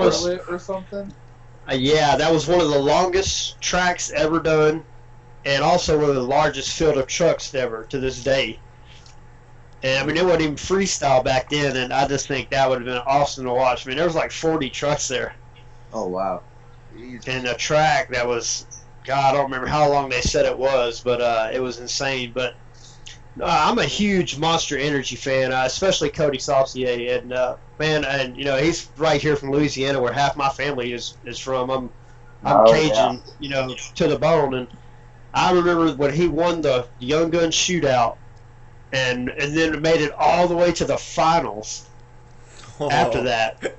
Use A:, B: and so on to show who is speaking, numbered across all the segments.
A: was
B: or something.
A: yeah, that was one of the longest tracks ever done, and also one of the largest field of trucks ever to this day. And I mean, it wasn't even freestyle back then, and I just think that would have been awesome to watch. I mean, there was like 40 trucks there.
C: Oh wow!
A: And a track that was, God, I don't remember how long they said it was, but it was insane. But I'm a huge Monster Energy fan, especially Cody Saucier, and man, and you know he's right here from Louisiana, where half my family is from. I'm Cajun, you know, to the bone, and I remember when he won the Young Gun Shootout, and then made it all the way to the finals. After that.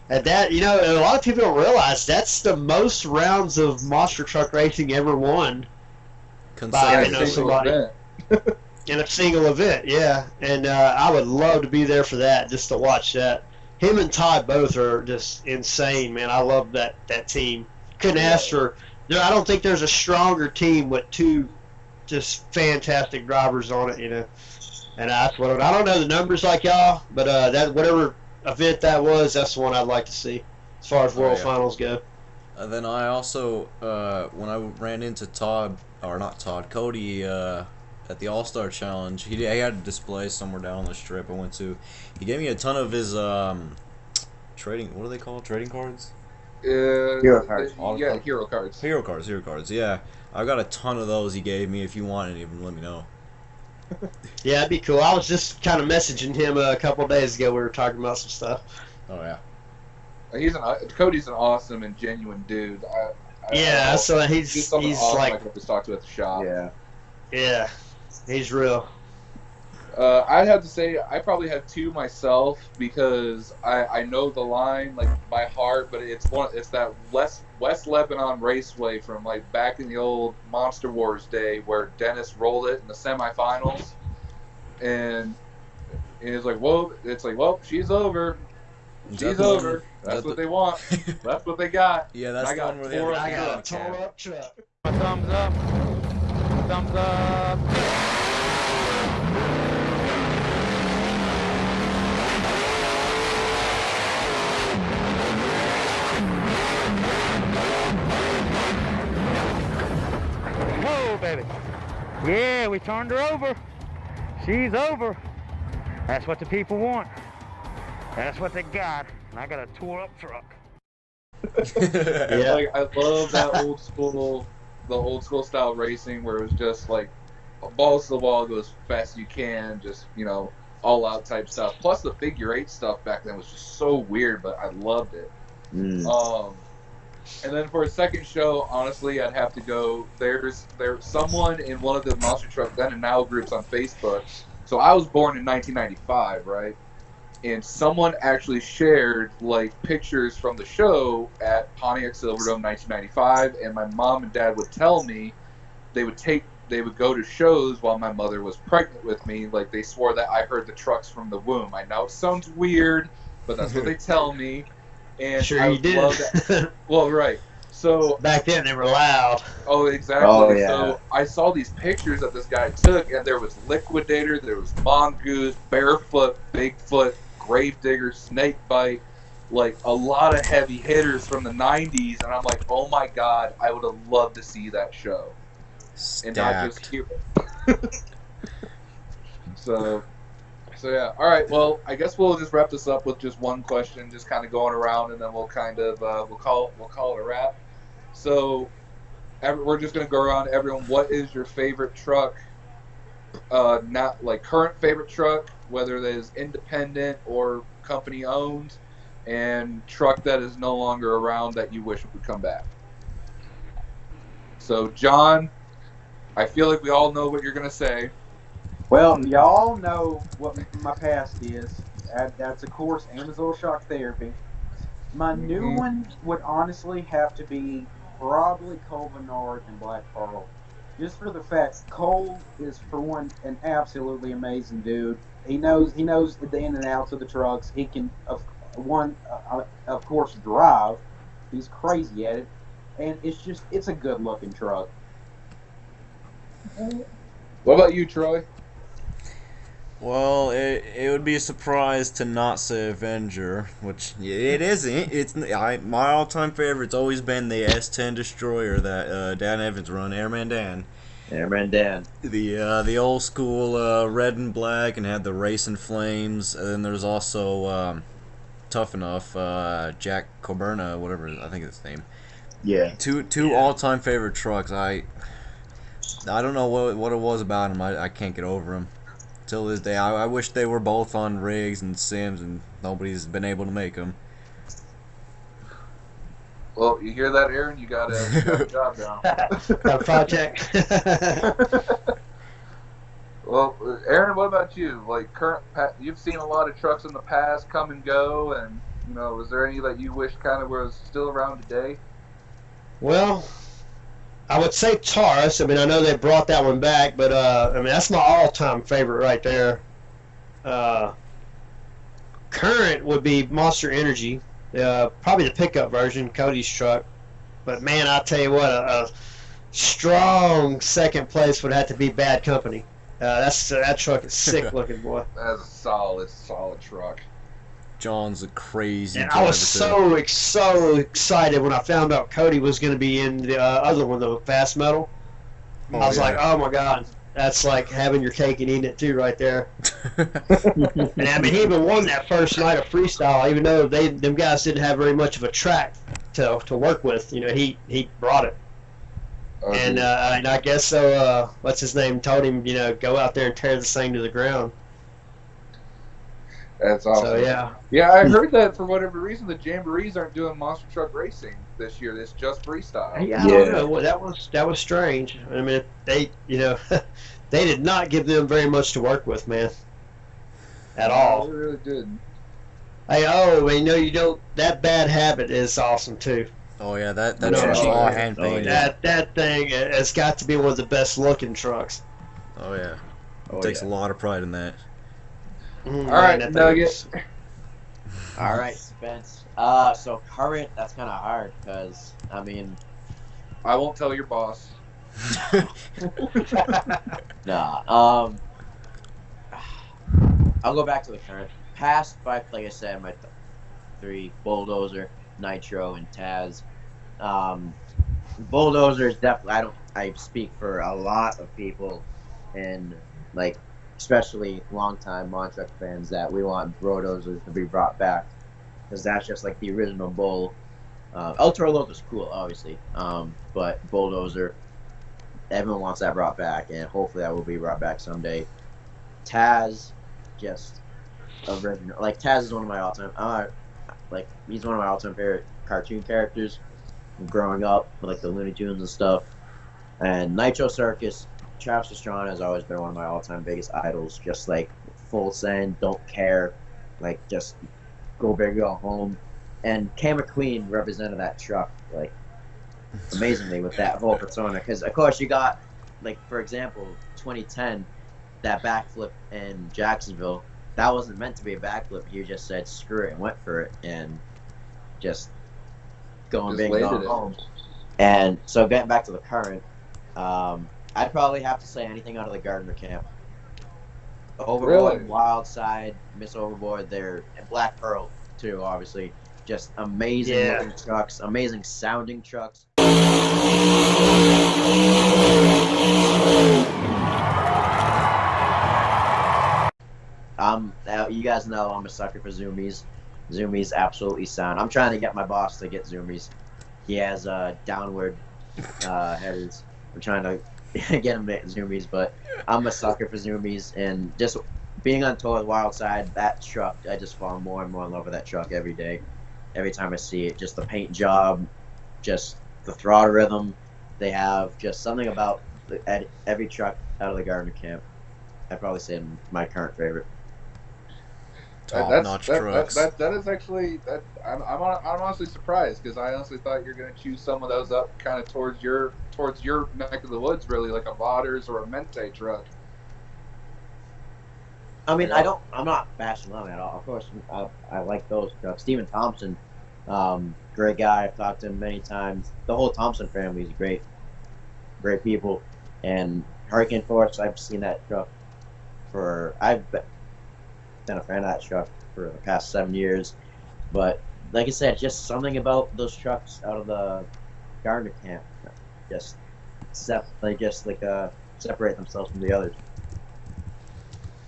A: And that, you know, a lot of people don't realize that's the most rounds of monster truck racing ever won by, you know, somebody in a single event. Yeah, and I would love to be there for that, just to watch that. Him and Todd both are just insane, man. I love that team. Couldn't ask for. I don't think there's a stronger team with two just fantastic drivers on it, you know. And that's what I don't know the numbers like y'all, but that whatever event that was, that's the one I'd like to see as far as World Finals go.
D: And then I also, when I ran into Cody at the All-Star Challenge, he had a display somewhere down on the strip I went to. He gave me a ton of his trading, what are they called? Trading cards?
C: Hero cards.
B: Yeah, hero cards.
D: Hero cards, yeah. I got a ton of those he gave me. If you want any of them, let me know.
A: Yeah, that'd be cool. I was just kind of messaging him a couple of days ago. We were talking about some stuff.
D: Oh, yeah.
B: Cody's an awesome and genuine dude.
A: So he's
B: awesome
A: like
B: I just talked to at the shop.
A: Yeah, he's real.
B: I'd have to say I probably have two myself because I know the line like by heart, but it's that West Lebanon Raceway from like back in the old Monster Wars day where Dennis rolled it in the semifinals, and it's like, well, she's over. She's over. That's what they want. That's what they got.
D: Yeah, that's the one where they
A: I got a tore up truck.
E: Thumbs up. Thumbs up. Whoa, baby. Yeah, we turned her over. She's over. That's what the people want. That's what they got. And I got a tore up truck.
B: Yeah. Like, I love that the old school style racing where it was just like balls to the wall, go as fast as you can, just, you know, all out type stuff. Plus the figure eight stuff back then was just so weird, but I loved it. And then for a second show, honestly, I'd have to go. There's someone in one of the Monster Truck Then and Now groups on Facebook. So I was born in 1995, right? And someone actually shared like pictures from the show at Pontiac Silverdome 1995, and my mom and dad would tell me they would go to shows while my mother was pregnant with me. Like they swore that I heard the trucks from the womb. I know it sounds weird, but that's what they tell me. And
A: sure
B: I
A: you did.
B: Well, right. So
A: back then they were loud.
B: Oh, exactly.
C: Oh, yeah.
B: So I saw these pictures that this guy took, and there was Liquidator, there was Mongoose, Barefoot, Bigfoot, Gravedigger, Snakebite, like a lot of heavy hitters from the 90s, and I'm like, oh my god, I would have loved to see that show.
D: Stacked.
B: And not just hear it. So yeah. All right. Well, I guess we'll just wrap this up with just one question, just kind of going around, and then we'll kind of we'll call it a wrap. So we're just gonna go around everyone. What is your favorite truck? Not like current favorite truck, whether that is independent or company owned, and truck that is no longer around that you wish would come back. So, John, I feel like we all know what you're gonna say.
C: Well, y'all know what my past is. That's, of course, Amazon Shock Therapy. My new one would honestly have to be probably Cole Bernard and Black Pearl. Just for the fact, Cole is, for one, an absolutely amazing dude. He knows the in and outs of the trucks. He can, of course, drive. He's crazy at it. And it's a good-looking truck.
B: What about you, Troy?
D: Well, it would be a surprise to not say Avenger, which it isn't. My all-time favorite's always been the S10 Destroyer that Dan Evans run, Airman Dan.
F: Airman Dan.
D: The old school red and black and had the racing flames. And then there's also Tough Enough, Jack Coburna, whatever I think is his name.
F: Yeah.
D: Two all-time favorite trucks. I don't know what it was about them. I can't get over them. Till this day, I wish they were both on rigs and sims, and nobody's been able to make them.
B: Well, you hear that, Aaron? You got a job now.
A: Got a project.
B: Well, Aaron, what about you? Like you've seen a lot of trucks in the past come and go, and was there any that you wish kind of was still around today?
A: Well, I would say Taurus. I mean, I know they brought that one back, but I mean, that's my all-time favorite right there. Current would be Monster Energy, probably the pickup version, Cody's truck. But man, I tell you what, a strong second place would have to be Bad Company. That truck is sick looking, boy.
B: That's a solid truck.
D: John's a crazy
A: And
D: driver,
A: I was so excited when I found out Cody was going to be in the other one, the Fast Metal. I was like, oh my god, that's like having your cake and eating it too, right there. And I mean, he even won that first night of freestyle, even though them guys didn't have very much of a track to work with. He brought it.
B: Okay.
A: And I guess so. What's his name? Told him, go out there and tear this thing to the ground.
B: That's awesome.
A: So yeah.
B: Yeah, I heard that for whatever reason the Jamborees aren't doing monster truck racing this year. It's just freestyle.
A: Yeah, I don't know. Well, that was strange. I mean, they they did not give them very much to work with, man. At all.
B: They really did.
A: Hey, that Bad Habit is awesome too.
D: Oh yeah, that
A: No,
D: truck's
A: oh,
D: all
F: yeah.
D: hand
F: Oh,
D: painted.
F: yeah.
A: That thing has got to be one of the best looking trucks.
D: Oh yeah,
F: Oh,
D: takes
F: yeah.
D: a lot of pride in that.
B: All right, Nugget.
F: All right, Spence. So current, that's kind of hard because I mean,
B: I won't tell your boss.
F: nah. I'll go back to the current. Past, like I said, my three: Bulldozer, Nitro, and Taz. Bulldozer is definitely. I speak for a lot of people, and like especially longtime Montrek fans that we want Bulldozers to be brought back because that's just like the original Bull. El Toro is cool, obviously, but Bulldozer, everyone wants that brought back, and hopefully that will be brought back someday. Taz, just original. Like Taz is one of my all-time. He's one of my all-time favorite cartoon characters. Growing up with like the Looney Tunes and stuff, and Nitro Circus, Travis Pastrana has always been one of my all-time biggest idols. Just like full send, don't care, like just go big, go home. And Cam McQueen represented that truck like amazingly with that whole persona. Because of course you got like for example 2010, that backflip in Jacksonville. That wasn't meant to be a backflip. He just said screw it and went for it and just going
B: Just
F: big
B: landed
F: going
B: it.
F: home. And so getting back to the current, I'd probably have to say anything out of the Gardner camp. Overboard,
B: Really?
F: Wild Side, Miss Overboard, and Black Pearl too, obviously. Just amazing looking trucks, amazing sounding trucks. You guys know I'm a sucker for Zoomies. Zoomies absolutely sound. I'm trying to get my boss to get Zoomies. He has downward headers. I'm trying to get him to Zoomies, but I'm a sucker for Zoomies, and just being on tour with Wild Side, that truck, I just fall more and more in love with that truck every day. Every time I see it, just the paint job, just the throttle rhythm they have, just something about every truck out of the Gardner camp. I'd probably say my current favorite.
D: Top-notch trucks.
B: That is actually I'm honestly surprised because I honestly thought you're going to choose some of those up kind of towards your neck of the woods, really, like a Vaughters or a Mente truck.
F: I mean, I'm not bashing them at all. Of course, I like those trucks. Stephen Thompson, great guy. I've talked to him many times. The whole Thompson family is great people. And Hurricane Force, I've seen that truck been a fan of that truck for the past 7 years. But like I said, just something about those trucks out of the Gardner camp, just separate themselves from the others.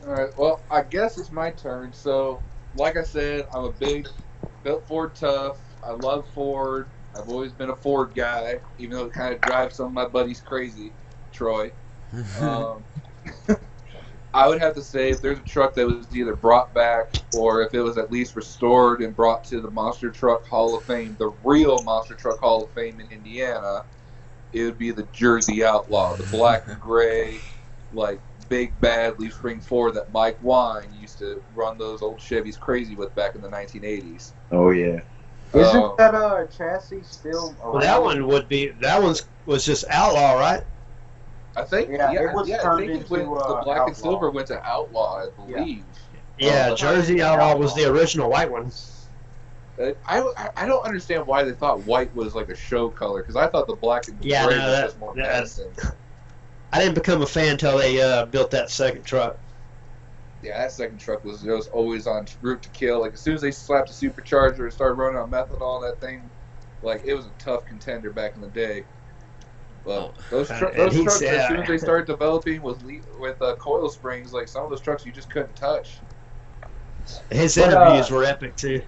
B: All right. Well, I guess it's my turn. So, like I said, I'm a big built Ford tough. I love Ford. I've always been a Ford guy, even though it kind of drives some of my buddies crazy. Troy. I would have to say if there's a truck that was either brought back or if it was at least restored and brought to the Monster Truck Hall of Fame, the real Monster Truck Hall of Fame in Indiana, it would be the Jersey Outlaw, the black and gray, like big bad leaf spring Ford that Mike Wine used to run those old Chevys crazy with back in the 1980s.
F: Oh yeah.
C: Isn't that chassis still around?
A: Well, that one was just Outlaw, right?
B: I think,
C: Yeah, it was
B: I
C: turned
B: think
C: into,
B: the black and
C: Outlaw.
B: silver went to Outlaw, I believe.
A: Yeah, Jersey Outlaw was the original white one.
B: I don't understand why they thought white was like a show color, because I thought the black and gray was just more passing.
A: I didn't become a fan until they built that second truck.
B: Yeah, that second truck was always on route to kill. Like, as soon as they slapped a supercharger and started running on methanol, that thing, like, it was a tough contender back in the day. But those trucks, as soon as they started developing with coil springs, like, some of those trucks you just couldn't touch.
A: His interviews were epic, too.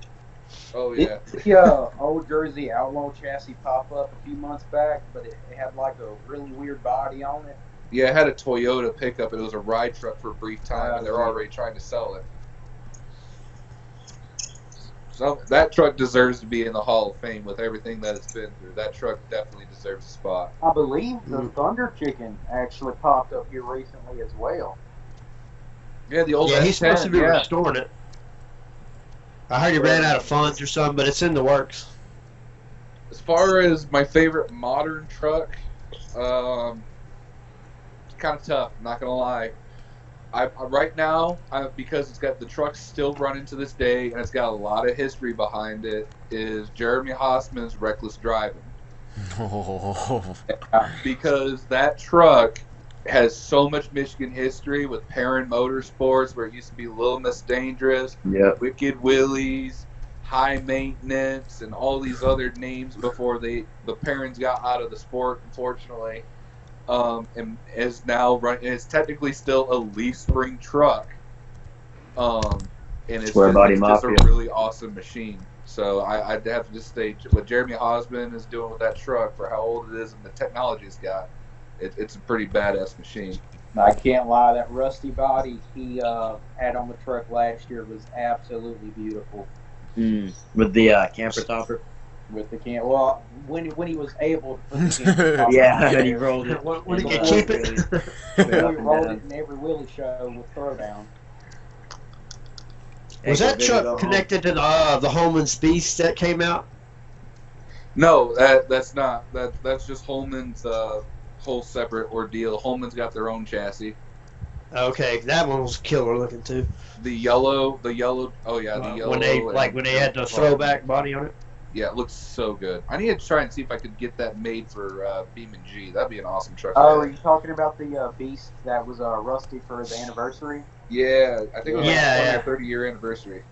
B: Oh, yeah.
C: The old Jersey Outlaw chassis pop up a few months back, but it had, like, a really weird body on it.
B: Yeah, it had a Toyota pickup. It was a ride truck for a brief time, and they're already trying to sell it. So that truck deserves to be in the Hall of Fame with everything that it's been through. That truck definitely deserves a spot.
C: I believe the Thunder Chicken actually popped up here recently as well.
B: Yeah, the old
A: Yeah, he's
B: S10,
A: supposed to be restoring it. I heard he ran out of funds or something, but it's in the works.
B: As far as my favorite modern truck, kind of tough, not gonna lie. Right now, because it's got the truck still running to this day and it's got a lot of history behind it, is Jeremy Hausman's Reckless Driving. Because that truck has so much Michigan history with Perrin Motorsports, where it used to be Little Miss Dangerous, Wicked Willies, High Maintenance, and all these other names before the Perrins got out of the sport, unfortunately. And is now running. It's technically still a leaf spring truck, and it's just a really awesome machine. So I'd have to just state what Jeremy Hausman is doing with that truck for how old it is and the technology it's got. It's a pretty badass machine.
C: I can't lie, that rusty body he had on the truck last year was absolutely beautiful.
F: With the camper topper.
C: With the camp, well, when he was able to put the camper topper
F: and he rolled it.
A: When he could keep it.
C: Before he rolled it in every wheelie show with throwdown.
A: Was that truck connected to the Holman's Beast that came out?
B: No, that's not. That's just Holman's whole separate ordeal. Holman's got their own chassis.
A: Okay, that one was killer looking too.
B: The yellow. Oh yeah, the yellow.
A: When they had the throwback body on it.
B: Yeah, it looks so good. I need to try and see if I could get that made for Beam and G. That'd be an awesome truck.
C: Oh, are you talking about the Beast that was rusty for the anniversary?
B: Yeah, I think it was their 30-year anniversary.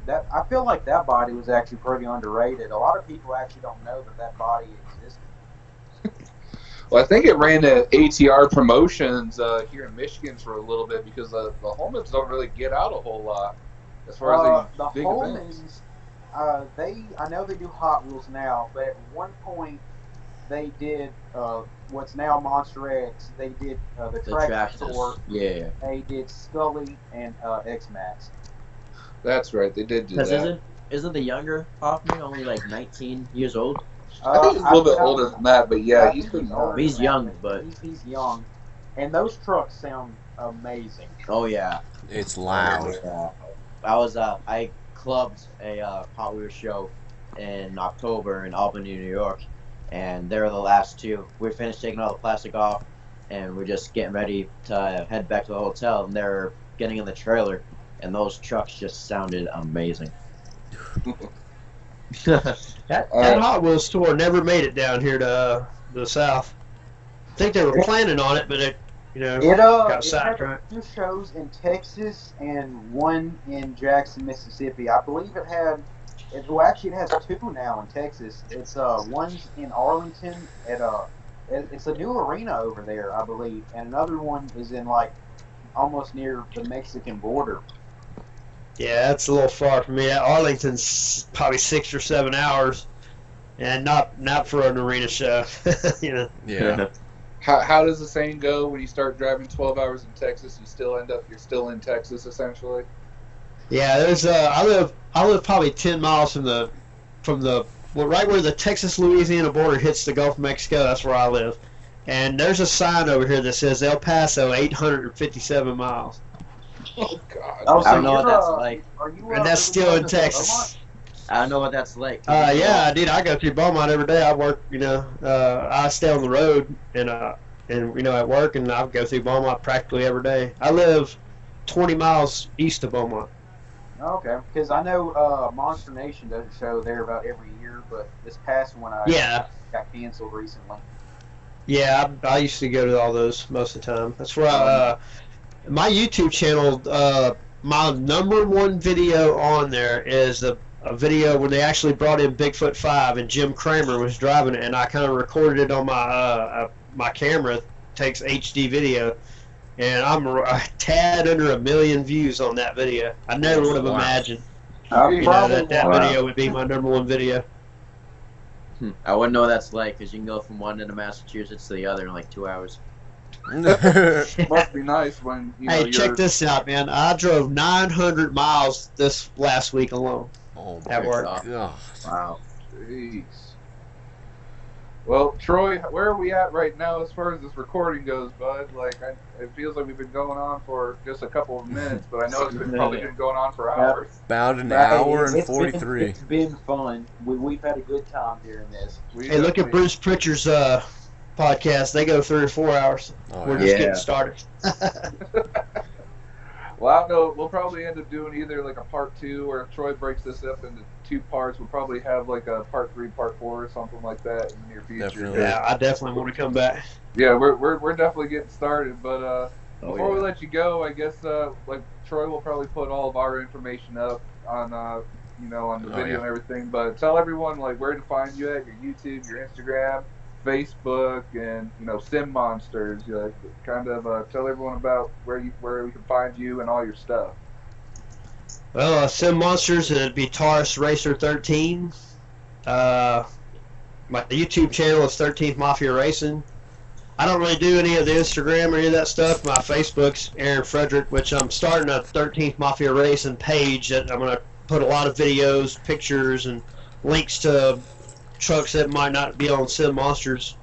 C: That I feel like that body was actually pretty underrated. A lot of people actually don't know that body existed.
B: Well, I think it ran at ATR Promotions here in Michigan for a little bit because the Holmans don't really get out a whole lot as far as
C: the
B: big
C: Holmans.
B: events.
C: I know they do Hot Wheels now, but at one point they did what's now Monster X. They did the Track Store.
F: Yeah.
C: They did Scully and X-Max.
B: That's right. They did do that.
F: Isn't the younger Hoffman only like 19 years old?
B: I think he's a little bit older than that, but yeah, he's pretty old.
F: He's young, but
C: he's young, and those trucks sound amazing.
F: Oh yeah,
D: it's loud.
F: I clubbed a Hot Wheels show in October in Albany, New York, and they were the last two. We finished taking all the plastic off, and we're just getting ready to head back to the hotel, and they're getting in the trailer, and those trucks just sounded amazing.
A: That Hot Wheels store never made it down here to the south. I think they were planning on it, but got
C: It had
A: sidetracked.
C: 2 shows in Texas and 1 in Jackson, Mississippi. I believe it had. Well, actually, it has 2 now in Texas. It's one's in Arlington at it's a new arena over there, I believe, and another one is in like almost near the Mexican border.
A: Yeah, that's a little far from me. Arlington's probably 6 or 7 hours, and not for an arena show.
D: Yeah.
B: How does the saying go? When you start driving 12 hours in Texas, you're still in Texas essentially.
A: Yeah, there's I live probably 10 miles right where the Texas-Louisiana border hits the Gulf of Mexico. That's where I live, and there's a sign over here that says El Paso 857 miles,
B: Oh God.
C: Oh,
F: I don't know what that's like.
C: Are you?
A: and that's still in Texas.
F: I don't know what that's like.
A: Yeah, dude, I go through Beaumont every day. I work, I stay on the road and at work, and I go through Beaumont practically every day. I live 20 miles east of Beaumont.
C: Okay, because I know Monster Nation does a show there about every year, but this past one got canceled recently.
A: Yeah, I used to go to all those most of the time. That's where my YouTube channel, my #1 video on there is a video when they actually brought in Bigfoot 5 and Jim Kramer was driving it, and I kind of recorded it on my camera. Takes HD video, and I'm a tad under 1 million views on that video. I never would have imagined that video would be my #1 video.
F: I wouldn't know what that's like because you can go from one end of Massachusetts to the other in like 2 hours.
B: Must be nice when
A: Hey, check this out, man. I drove 900 miles this last week alone.
D: Oh
A: At
D: my
A: work.
D: God.
F: Wow.
B: Jeez. Well, Troy, where are we at right now as far as this recording goes, bud? Like, it feels like we've been going on for just a couple of minutes, but I know it's probably been going on for hours.
D: About an hour and
C: It's
D: 43.
C: It's been fun. We've had a good time during this.
A: Hey, look at Bruce Pritchard's podcast. They go 3 or 4 hours.
D: Oh,
A: We're
D: yeah.
A: just getting started.
B: Well, I don't know. We'll probably end up doing either like a part 2, or if Troy breaks this up into 2 parts, we'll probably have like a part 3, part 4, or something like that in the near future.
D: Definitely.
A: Yeah, I definitely want to come back.
B: Yeah, we're definitely getting started. But before we
F: yeah.
B: let you go, I guess like Troy will probably put all of our information up on on the video and everything. But tell everyone like where to find you at your YouTube, your Instagram, Facebook, and Sim-Monsters. Kind of tell everyone about where we can find you and all your stuff.
A: Well, Sim-Monsters, it'd be Taurus Racer 13. My YouTube channel is 13th Mafia Racing. I don't really do any of the Instagram or any of that stuff. My Facebook's Aaron Fredrick, which I'm starting a 13th Mafia Racing page that I'm going to put a lot of videos, pictures, and links to trucks that might not be on Sim-Monsters.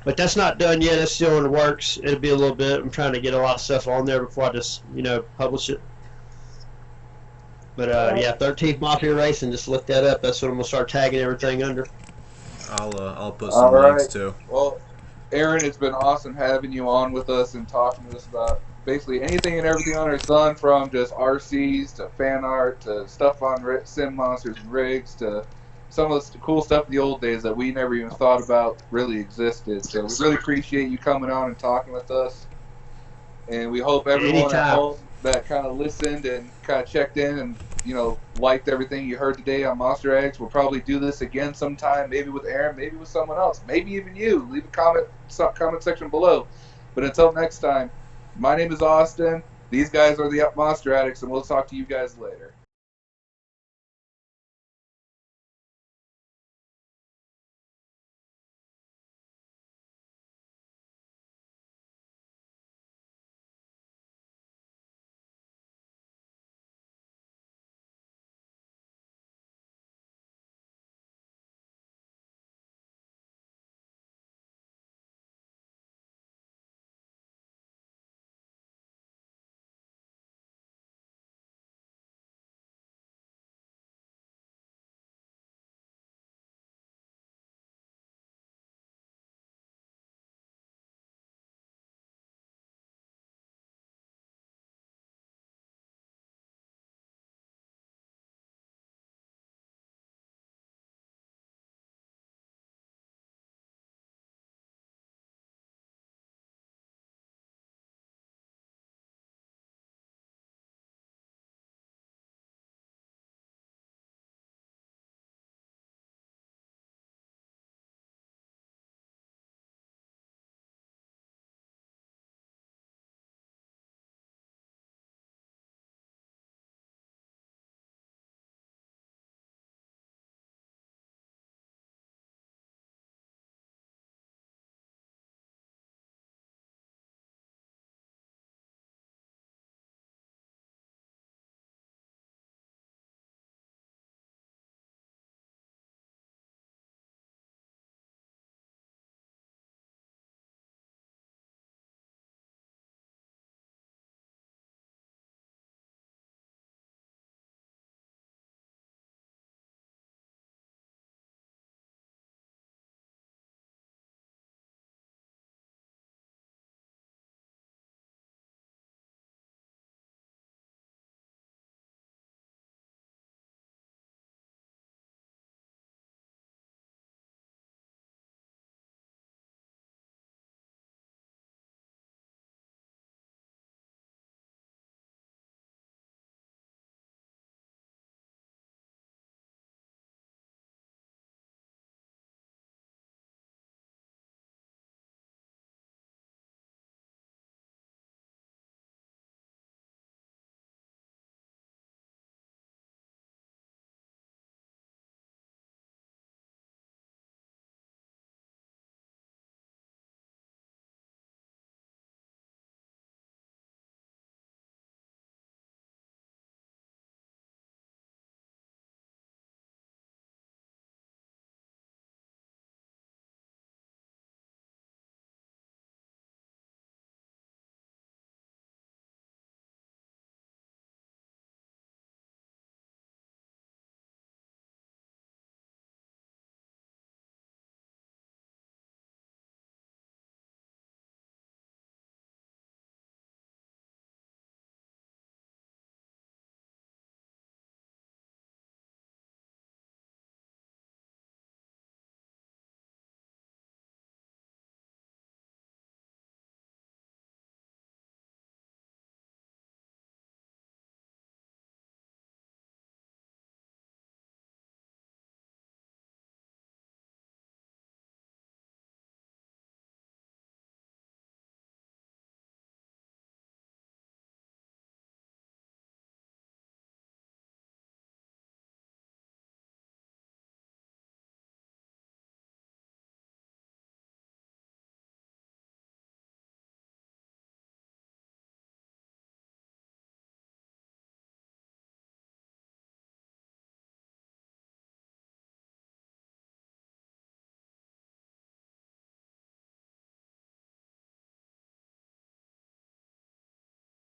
A: But that's not done yet. It's still in the works. It'll be a little bit. I'm trying to get a lot of stuff on there before I just, publish it. But, yeah, 13th Mafia Racing, just look that up. That's what I'm going to start tagging everything under.
D: I'll put some links too.
B: Well, Aaron, it's been awesome having you on with us and talking to us about basically anything and everything under the sun, from just RCs to fan art to stuff on Sim-Monsters and rigs to some of the cool stuff in the old days that we never even thought about really existed. So we really appreciate you coming on and talking with us. And we hope everyone at home that kind of listened and kind of checked in and liked everything you heard today on Monster Eggs. We'll probably do this again sometime, maybe with Aaron, maybe with someone else, maybe even you. Leave a comment section below. But until next time, my name is Austin. These guys are the Monster Addicts, and we'll talk to you guys later.